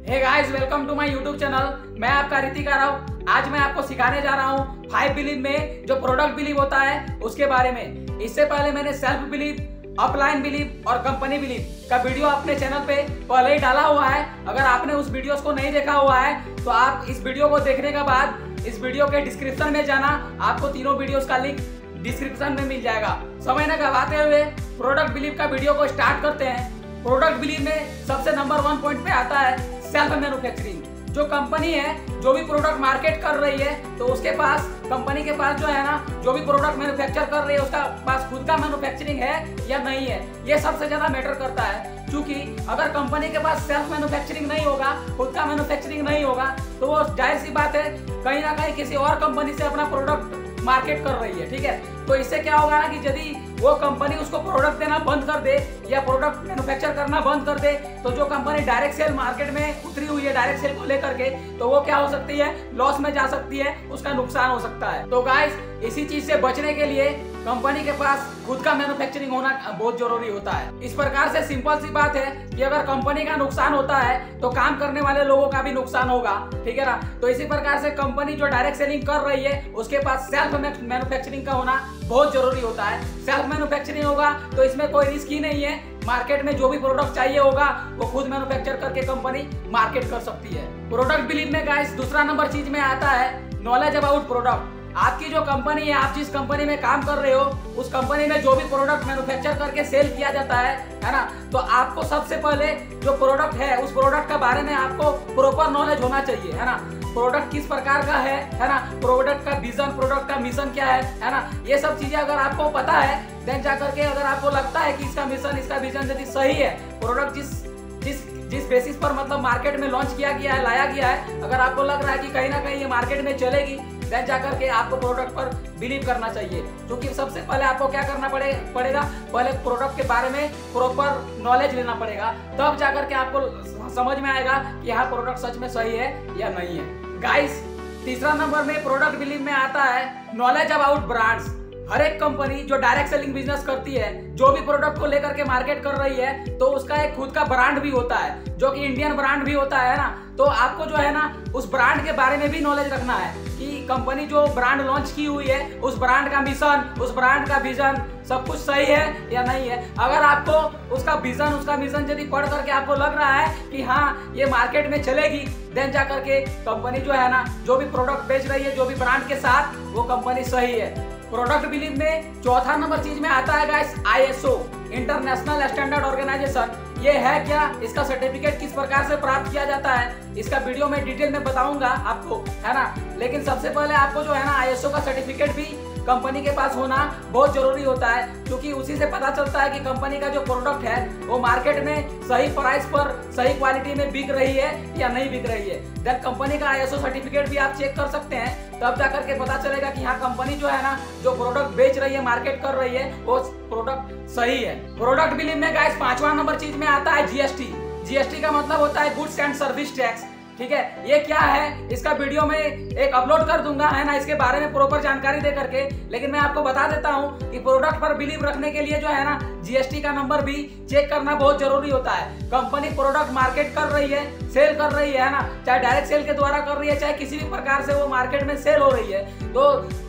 Hey guys, welcome to my YouTube channel. मैं आपका ऋतिक राव। आज मैं आपको सिखाने जा रहा हूँ 5 बिलीव में जो प्रोडक्ट बिलीव होता है उसके बारे में। इससे पहले मैंने सेल्फ बिलीव, अपलाइन बिलीव और कंपनी बिलीव का वीडियो अपने चैनल पे पहले ही डाला हुआ है। अगर आपने उस वीडियोस को नहीं देखा हुआ है तो आप इस वीडियो को देखने के बाद इस वीडियो के डिस्क्रिप्शन में जाना, आपको तीनों वीडियोस का लिंक डिस्क्रिप्शन में मिल जाएगा। समय न गवाते हुए प्रोडक्ट बिलीव का वीडियो को स्टार्ट करते हैं। प्रोडक्ट बिलीव में सबसे नंबर 1 पॉइंट पे आता है सेल्फ मैन्युफैक्चरिंग। जो कंपनी है जो भी प्रोडक्ट मार्केट कर रही है तो उसके पास, कंपनी के पास जो है ना, जो भी प्रोडक्ट मैन्युफैक्चर कर रही है उसका पास खुद का मैन्युफैक्चरिंग है या नहीं है, ये सबसे ज्यादा मैटर करता है। क्योंकि अगर कंपनी के पास सेल्फ मैन्युफैक्चरिंग नहीं होगा, खुद का मैन्युफैक्चरिंग नहीं होगा, तो वो जाहिर सी बात है कहीं ना कहीं किसी और कंपनी से अपना प्रोडक्ट मार्केट कर रही है। ठीक है, तो इससे क्या होगा ना कि यदि वो कंपनी उसको प्रोडक्ट देना बंद कर दे या प्रोडक्ट मैन्युफैक्चर करना बंद कर दे, तो जो कंपनी डायरेक्ट सेल मार्केट में उतरी हुई है डायरेक्ट सेल को लेकर के, तो वो क्या हो सकती है, लॉस में जा सकती है, उसका नुकसान हो सकता है। तो गाइस, इसी चीज से बचने के लिए कंपनी के पास खुद का मैन्युफैक्चरिंग होना बहुत जरूरी होता है। इस प्रकार से सिंपल सी बात है कि अगर कंपनी का नुकसान होता है तो काम करने वाले लोगों का भी नुकसान होगा। ठीक है ना, तो इसी प्रकार से कंपनी जो डायरेक्ट सेलिंग कर रही है उसके पास सेल्फ मैन्युफैक्चरिंग का होना बहुत जरूरी होता है। सेल्फ मैन्युफैक्चरिंग होगा तो इसमें कोई रिस्क ही नहीं है। मार्केट में जो भी प्रोडक्ट चाहिए होगा वो खुद मैन्युफैक्चर करके कंपनी मार्केट कर सकती है। प्रोडक्ट बिलीव में गाइस दूसरा नंबर चीज में आता है नॉलेज अबाउट प्रोडक्ट। आपकी जो कंपनी है, आप जिस कंपनी में काम कर रहे हो, उस कंपनी में जो भी प्रोडक्ट मैन्युफैक्चर करके सेल किया जाता है ना, तो आपको सबसे पहले जो प्रोडक्ट है उस प्रोडक्ट के बारे में आपको प्रॉपर नॉलेज होना चाहिए, है ना। प्रोडक्ट किस प्रकार का है ना, प्रोडक्ट का विजन, प्रोडक्ट का मिशन क्या है ना, ये सब चीजें अगर आपको पता है, देन जाकर के अगर आपको लगता है कि इसका मिशन, इसका विजन यदि सही है, प्रोडक्ट जिस बेसिस पर मतलब मार्केट में लॉन्च किया गया है, लाया गया है, अगर आपको लग रहा है कि कहीं ना कहीं ये मार्केट में चलेगी, देन जाकर के आपको प्रोडक्ट पर बिलीव करना चाहिए। क्योंकि सबसे पहले आपको क्या करना पड़ेगा, पहले प्रोडक्ट के बारे में प्रॉपर नॉलेज लेना पड़ेगा, तब जाकर के आपको समझ में आएगा कि यहाँ प्रोडक्ट सच में सही है या नहीं है। गाइस, तीसरा नंबर में प्रोडक्ट बिलीव में आता है नॉलेज अबाउट ब्रांड्स। हर एक कंपनी जो डायरेक्ट सेलिंग बिजनेस करती है, जो भी प्रोडक्ट को लेकर के मार्केट कर रही है, तो उसका एक खुद का ब्रांड भी होता है, जो कि इंडियन ब्रांड भी होता है ना। तो आपको जो है ना उस ब्रांड के बारे में भी नॉलेज रखना है कि कंपनी जो ब्रांड लॉन्च की हुई है, उस ब्रांड का मिशन, उस ब्रांड का विजन सब कुछ सही है या नहीं है। अगर आपको उसका विजन, उसका मिशन यदि पढ़ करके आपको लग रहा है कि हाँ ये मार्केट में चलेगी, देन जाकर के कंपनी जो है ना, जो भी प्रोडक्ट बेच रही है, जो भी ब्रांड के साथ, वो कंपनी सही है। प्रोडक्ट बिलीव में चौथा नंबर चीज में आता है guys ISO, international standard organization. ये है क्या, इसका सर्टिफिकेट किस प्रकार से प्राप्त किया जाता है, इसका वीडियो में डिटेल में बताऊंगा आपको, है ना। लेकिन सबसे पहले आपको जो है ना ISO का सर्टिफिकेट भी कंपनी के पास होना बहुत जरूरी होता है, क्योंकि उसी से पता चलता है कि कंपनी का जो प्रोडक्ट है वो मार्केट में सही प्राइस पर, सही क्वालिटी में बिक रही है या नहीं बिक रही है। देन कंपनी का ISO सर्टिफिकेट भी आप चेक कर सकते हैं, तब जाकर के पता चलेगा कि हाँ कंपनी जो है ना, जो प्रोडक्ट बेच रही है, मार्केट कर रही है, वो प्रोडक्ट सही है। प्रोडक्ट बिलीव में गाइस 5वां नंबर चीज में आता है GST। GST का मतलब होता है गुड्स एंड सर्विस टैक्स। ठीक है, ये क्या है, इसका वीडियो में एक अपलोड कर दूंगा, है ना, इसके बारे में प्रॉपर जानकारी दे करके। लेकिन मैं आपको बता देता हूँ कि प्रोडक्ट पर बिलीव रखने के लिए जो है ना GST का नंबर भी चेक करना बहुत जरूरी होता है। कंपनी प्रोडक्ट मार्केट कर रही है, सेल कर रही है ना, चाहे डायरेक्ट सेल के द्वारा कर रही है, चाहे किसी भी प्रकार से वो मार्केट में सेल हो रही है, तो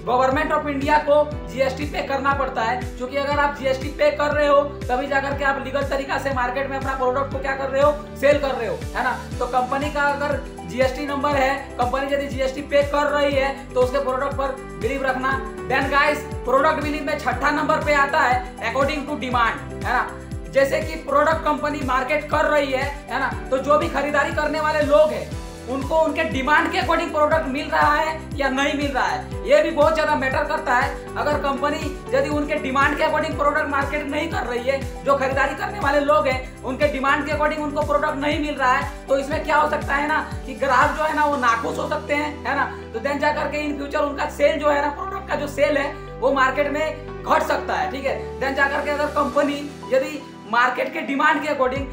गवर्नमेंट ऑफ इंडिया को GST पे करना पड़ता है। क्योंकि अगर आप GST पे कर रहे हो तभी जाकर के आप लीगल तरीका से मार्केट में अपना प्रोडक्ट को क्या कर रहे हो, सेल कर रहे हो, है ना। तो कंपनी का अगर GST नंबर है, कंपनी यदि GST पे कर रही है, तो उसके प्रोडक्ट पर बिलीव रखना। देन गाइस, प्रोडक्ट बिलीव में छठा नंबर पे आता है अकॉर्डिंग टू डिमांड, है ना। जैसे कि प्रोडक्ट कंपनी मार्केट कर रही है ना, तो जो भी खरीदारी करने वाले लोग हैं उनको उनके डिमांड के अकॉर्डिंग प्रोडक्ट मिल रहा है या नहीं मिल रहा है, ये भी बहुत ज्यादा मैटर करता है। अगर कंपनी यदि उनके डिमांड के अकॉर्डिंग प्रोडक्ट मार्केट नहीं कर रही है, जो खरीदारी करने वाले लोग हैं उनके डिमांड के अकॉर्डिंग उनको प्रोडक्ट नहीं मिल रहा है, तो इसमें क्या हो सकता है ना कि ग्राहक जो है ना वो नाखुश हो सकते हैं, है ना। तो देन जाकर के इन फ्यूचर उनका सेल जो है ना, प्रोडक्ट का जो सेल है वो मार्केट में घट सकता है। ठीक है, देन जाकर के अगर कंपनी यदि मार्केट के डिमांड के अकॉर्डिंग,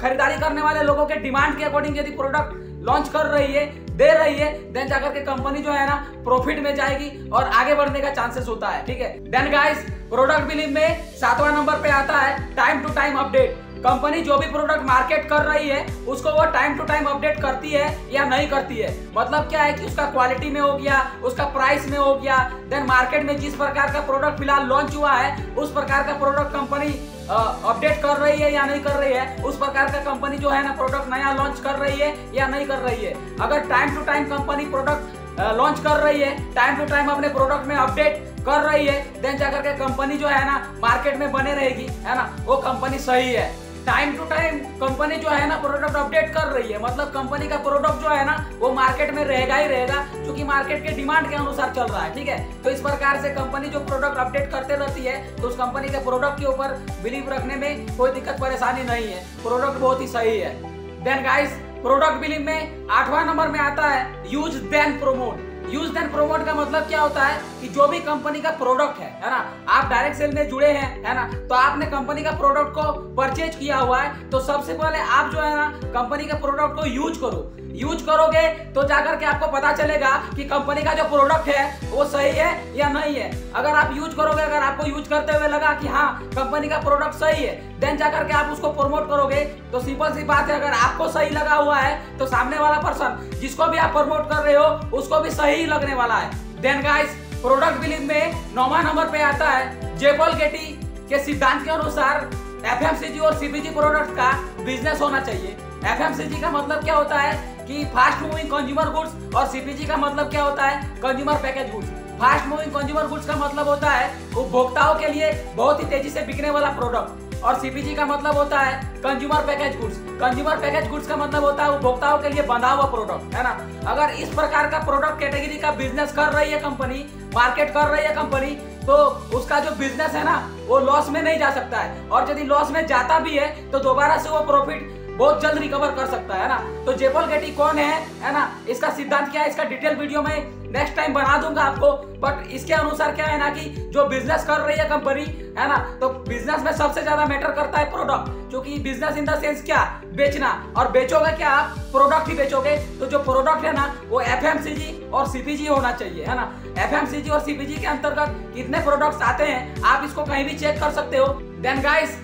खरीदारी करने वाले लोगों के डिमांड के अकॉर्डिंग यदि प्रोडक्ट लॉन्च कर रही है, दे रही है, देन जाकर के कंपनी जो है ना प्रॉफिट में जाएगी और आगे बढ़ने का चांसेस होता है। ठीक है, देन गाइस, प्रोडक्ट बिलीव में 7वां नंबर पे आता है time to time update. Company जो भी प्रोडक्ट मार्केट कर रही है उसको वो टाइम टू टाइम अपडेट करती है या नहीं करती है। मतलब क्या है कि उसका क्वालिटी में हो गया, उसका प्राइस में हो गया, देन मार्केट में जिस प्रकार का प्रोडक्ट फिलहाल लॉन्च हुआ है उस प्रकार का प्रोडक्ट कंपनी अपडेट कर रही है या नहीं कर रही है, उस प्रकार का कंपनी जो है ना प्रोडक्ट नया लॉन्च कर रही है या नहीं कर रही है। अगर time to time company product launch कर रही है, टाइम टू टाइम अपने प्रोडक्ट में अपडेट कर रही है, देन जाकर के कंपनी जो है ना मार्केट में बने रहेगी, है ना, वो कंपनी सही है। टाइम टू टाइम कंपनी जो है ना प्रोडक्ट अपडेट कर रही है, मतलब कंपनी का प्रोडक्ट जो है ना वो मार्केट में रहेगा ही रहेगा, क्योंकि मार्केट के डिमांड के अनुसार चल रहा है। ठीक है, तो इस प्रकार से कंपनी जो प्रोडक्ट अपडेट करते रहती है तो उस कंपनी के प्रोडक्ट के ऊपर बिलीव रखने में कोई दिक्कत परेशानी नहीं है, प्रोडक्ट बहुत ही सही है। देन गाइस, प्रोडक्ट बिलीव में 8वां नंबर में आता है use then promote. Use then promote का मतलब क्या होता है कि जो भी कंपनी का प्रोडक्ट है ना, आप डायरेक्ट सेल में जुड़े हैं, है ना, तो आपने कंपनी का प्रोडक्ट को परचेज किया हुआ है, तो सबसे पहले आप जो है ना कंपनी के प्रोडक्ट को यूज करो। यूज करोगे तो जाकर के आपको पता चलेगा कि कंपनी का जो प्रोडक्ट है वो सही है या नहीं है। अगर आप यूज करोगे, अगर आपको यूज करते हुए लगा कि हाँ कंपनी का प्रोडक्ट सही है, देन जाकर के आप उसको प्रमोट करोगे, तो सिंपल सी बात है, अगर आपको सही लगा हुआ है तो सामने वाला पर्सन जिसको भी आप प्रमोट कर रहे हो उसको भी सही लगने वाला है। देन गाइस, प्रोडक्ट बिलीव में 9वां नंबर पे आता है जेपल गेटी के सिद्धांत के अनुसार एफएमसीजी और सीपीजी प्रोडक्ट का बिजनेस होना चाहिए। एफएमसीजी का मतलब क्या होता है कि फास्ट मूविंग कंज्यूमर गुड्स, और सीपीजी का मतलब क्या होता है consumer package goods. Fast moving consumer goods का मतलब होता है उपभोक्ताओं के लिए बहुत ही तेजी से बिकने वाला प्रोडक्ट, और सीपीजी का मतलब होता है consumer package goods. Consumer package goods का मतलब होता है उपभोक्ताओं के लिए बंधा हुआ प्रोडक्ट, है ना। अगर इस प्रकार का प्रोडक्ट कैटेगरी का बिजनेस कर रही है कंपनी, मार्केट कर रही है कंपनी, तो उसका जो बिजनेस है ना वो लॉस में नहीं जा सकता है, और यदि लॉस में जाता भी है तो दोबारा से वो प्रॉफिट बहुत जल्द रिकवर कर सकता है ना। तो जेपल गेटी कौन है ना, इसका सिद्धांत क्या है, इसका डिटेल वीडियो में नेक्स्ट टाइम बना दूंगा आपको। बट इसके अनुसार क्या है ना कि जो बिजनेस कर रही है कंपनी, है ना, तो बिजनेस में सबसे ज्यादा मैटर करता है प्रोडक्ट, क्योंकि बिजनेस इन द सेंस क्या, बेचना, और बेचोगे क्या आप, प्रोडक्ट ही बेचोगे। तो जो प्रोडक्ट है ना वो एफएमसीजी और सीपीजी होना चाहिए, है ना। एफएमसीजी और सीपीजी के अंतर्गत कितने प्रोडक्ट्स आते हैं आप इसको कहीं भी चेक कर सकते हो। देन गाइस,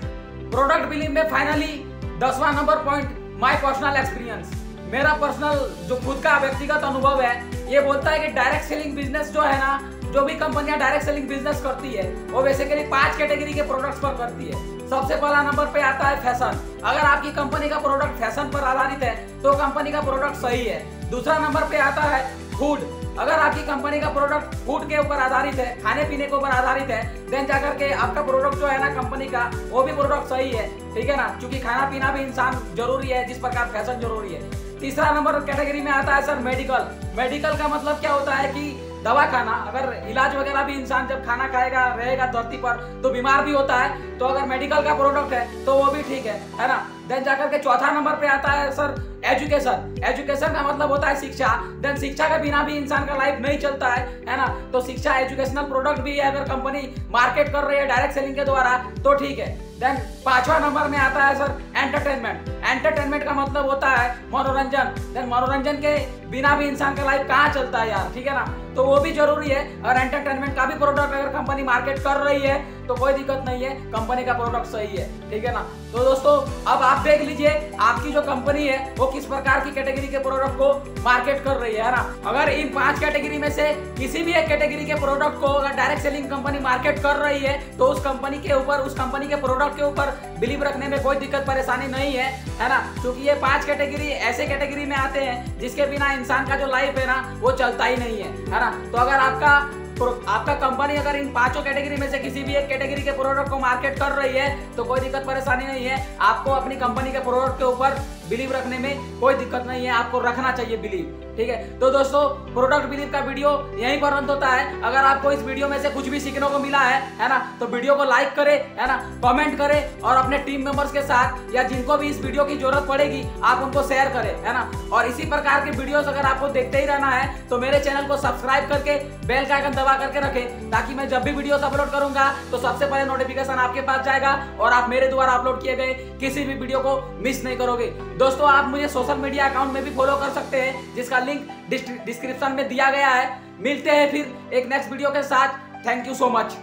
प्रोडक्ट बिलीव में फाइनली 10वां number point, my personal experience. मेरा पर्सनल जो खुद का व्यक्तिगत अनुभव है ये बोलता है कि डायरेक्ट सेलिंग बिजनेस जो है ना, जो भी कंपनियां डायरेक्ट सेलिंग बिजनेस करती है वो बेसिकली 5 कैटेगरी के प्रोडक्ट्स पर करती है। सबसे पहला नंबर पे आता है फैशन। अगर आपकी कंपनी का प्रोडक्ट फैशन पर आधारित है तो कंपनी का प्रोडक्ट सही है। दूसरा नंबर पे आता है फूड। अगर आपकी कंपनी का प्रोडक्ट फूड के ऊपर आधारित है, खाने पीने के ऊपर आधारित है, देन जाकर के आपका प्रोडक्ट जो है ना कंपनी का वो भी प्रोडक्ट सही है, ठीक है ना, क्योंकि खाना पीना भी इंसान जरूरी है जिस प्रकार फैशन जरूरी है। तीसरा नंबर कैटेगरी में आता है सर मेडिकल। मेडिकल का मतलब क्या होता है कि दवा खाना, अगर इलाज वगैरह भी इंसान जब खाना खाएगा रहेगा धरती पर तो बीमार भी होता है, तो अगर मेडिकल का प्रोडक्ट है तो वो भी ठीक है ना। देन जाकर के चौथा नंबर पे आता है सर एजुकेशन। एजुकेशन का मतलब होता है शिक्षा। देन शिक्षा के बिना भी इंसान का लाइफ नहीं चलता है ना, तो शिक्षा एजुकेशनल प्रोडक्ट भी है, अगर कंपनी मार्केट कर रही है डायरेक्ट सेलिंग के द्वारा तो ठीक है। देन 5वां नंबर में आता है सर एंटरटेनमेंट। एंटरटेनमेंट का मतलब होता है मनोरंजन। देन मनोरंजन के बिना भी इंसान का लाइफ कहाँ चलता है यार, ठीक है ना, तो वो भी जरूरी है। और एंटरटेनमेंट का भी प्रोडक्ट अगर कंपनी मार्केट कर रही है तो कोई दिक्कत नहीं है, कंपनी का प्रोडक्ट सही है, ठीक है ना। तो दोस्तों अब आप देख लीजिए आपकी जो कंपनी है वो किस प्रकार की कैटेगरी के प्रोडक्ट को मार्केट कर रही है ना। अगर इन 5 कैटेगरी में से किसी भी एक कैटेगरी के प्रोडक्ट को अगर डायरेक्ट सेलिंग कंपनी मार्केट कर रही है तो उस कंपनी के ऊपर, उस कंपनी के प्रोडक्ट के ऊपर बिलीव रखने में कोई दिक्कत परेशानी नहीं है ना, क्योंकि ये 5 कैटेगरी ऐसे कैटेगरी में आते हैं जिसके बिना इंसान का जो लाइफ है ना वो चलता ही नहीं है ना। तो अगर आपका कंपनी अगर इन 5 कैटेगरी में से किसी भी एक कैटेगरी के प्रोडक्ट को मार्केट कर रही है तो कोई दिक्कत परेशानी नहीं है, आपको अपनी कंपनी के प्रोडक्ट के ऊपर बिलीव रखने में कोई दिक्कत नहीं है, आपको रखना चाहिए बिलीव, ठीक है। तो दोस्तों प्रोडक्ट बिलीव का वीडियो यहीं पर अंत होता है। अगर आपको इस वीडियो में से कुछ भी सीखने को मिला है ना, तो वीडियो को लाइक करें, है ना, कमेंट करें, और अपने टीम मेंबर्स के साथ या जिनको भी इस वीडियो की जरूरत पड़ेगी आप उनको शेयर करें, है ना। और इसी प्रकार के वीडियोस अगर आपको देखते ही रहना है तो मेरे चैनल को सब्सक्राइब करके बेल का आइकन दबा करके रखें, ताकि मैं जब भी वीडियोस अपलोड करूंगा तो सबसे पहले नोटिफिकेशन आपके पास जाएगा और आप मेरे द्वारा अपलोड किए गए किसी भी वीडियो को मिस नहीं करोगे। दोस्तों आप मुझे सोशल मीडिया अकाउंट में भी फॉलो कर सकते हैं जिसका लिंक डिस्क्रिप्शन में दिया गया है। मिलते हैं फिर एक नेक्स्ट वीडियो के साथ। Thank you so much.